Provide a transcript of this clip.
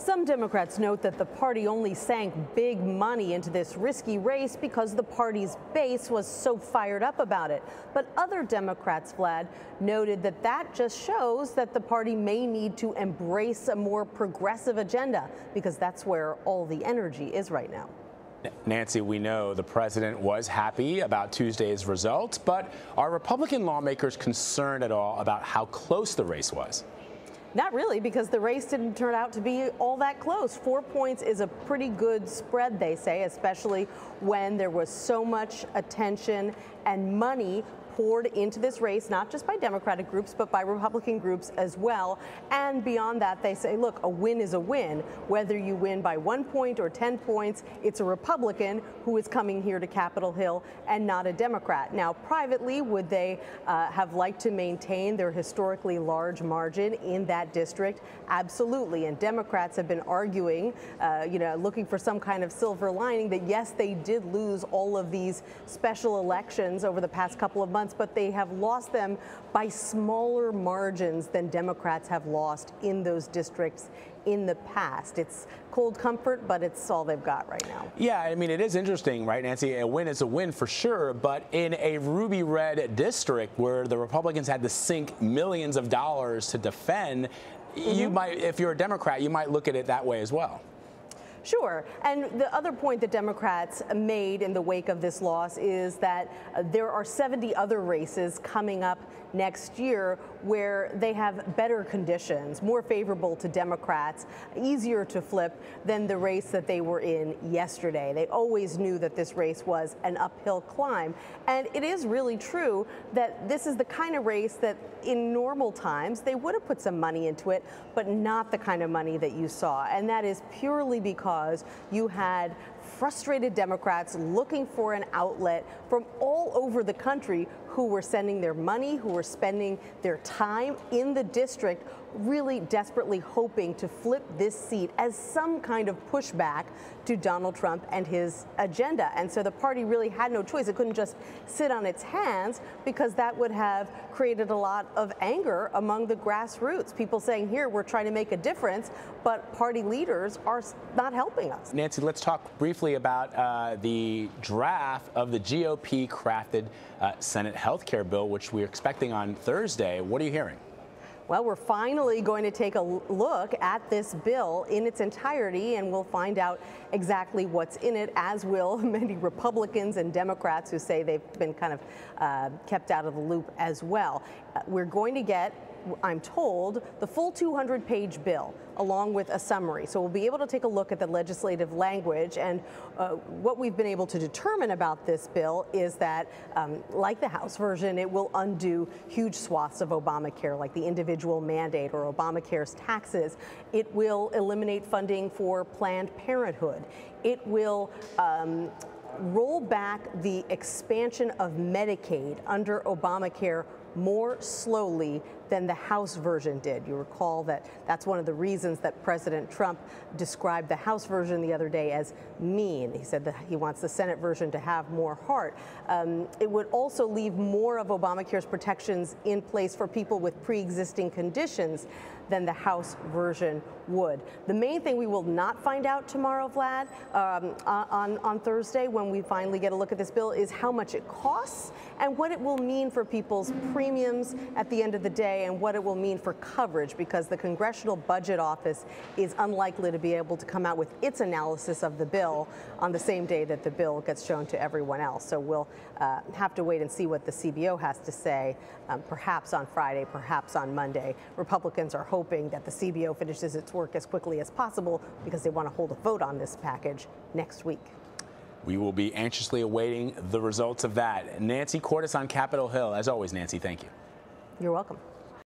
Some Democrats note that the party only sank big money into this risky race because the party's base was so fired up about it. But other Democrats, Vlad, noted that that just shows that the party may need to embrace a more progressive agenda because that's where all the energy is right now. Nancy, we know the president was happy about Tuesday's results, but are Republican lawmakers concerned at all about how close the race was? Not really, because the race didn't turn out to be all that close. 4 points is a pretty good spread, they say, especially when there was so much attention and money poured into this race, not just by Democratic groups, but by Republican groups as well. And beyond that, they say, look, a win is a win. Whether you win by 1 point or 10 points, it's a Republican who is coming here to Capitol Hill and not a Democrat. Now, privately, would they have liked to maintain their historically large margin in that district? Absolutely. And Democrats have been arguing, looking for some kind of silver lining that, yes, they did lose all of these special elections over the past couple of months, but they have lost them by smaller margins than Democrats have lost in those districts in the past. It's cold comfort, but it's all they've got right now. Yeah, I mean, it is interesting, right, Nancy? A win is a win for sure, but in a ruby red district where the Republicans had to sink millions of dollars to defend, you might, if you're a Democrat, you might look at it that way as well. Sure. And the other point that Democrats made in the wake of this loss is that there are 70 other races coming up next year where they have better conditions, more favorable to Democrats, easier to flip than the race that they were in yesterday. They always knew that this race was an uphill climb. And it is really true that this is the kind of race that in normal times they would have put some money into it, but not the kind of money that you saw. And that is purely because you had frustrated Democrats looking for an outlet from all over the country who were sending their money, who were spending their time in the district, really desperately hoping to flip this seat as some kind of pushback to Donald Trump and his agenda. And so the party really had no choice. It couldn't just sit on its hands because that would have created a lot of anger among the grassroots. People saying, here, we're trying to make a difference, but party leaders are not helping us. Nancy, let's talk briefly about the draft of the GOP crafted Senate health care bill, which we're expecting on Thursday. What are you hearing? Well, we're finally going to take a look at this bill in its entirety, and we'll find out exactly what's in it, as will many Republicans and Democrats who say they've been kind of kept out of the loop as well. We're going to get, I'm told, the full 200-page bill along with a summary. So we'll be able to take a look at the legislative language, and what we've been able to determine about this bill is that, like the House version, it will undo huge swaths of Obamacare, like the individual mandate or Obamacare's taxes. It will eliminate funding for Planned Parenthood. It will roll back the expansion of Medicaid under Obamacare more slowly than the House version did. You recall that that's one of the reasons that President Trump described the House version the other day as mean. He said that he wants the Senate version to have more heart. It would also leave more of Obamacare's protections in place for people with pre-existing conditions than the House version would. The main thing we will not find out tomorrow, Vlad, on Thursday when we finally get a look at this bill, is how much it costs and what it will mean for people's premiums at the end of the day and what it will mean for coverage, because the Congressional Budget Office is unlikely to be able to come out with its analysis of the bill on the same day that the bill gets shown to everyone else. So we'll have to wait and see what the CBO has to say, perhaps on Friday, perhaps on Monday. Republicans are hoping that the CBO finishes its work as quickly as possible because they want to hold a vote on this package next week. We will be anxiously awaiting the results of that. Nancy Cordes on Capitol Hill. As always, Nancy, thank you. You're welcome.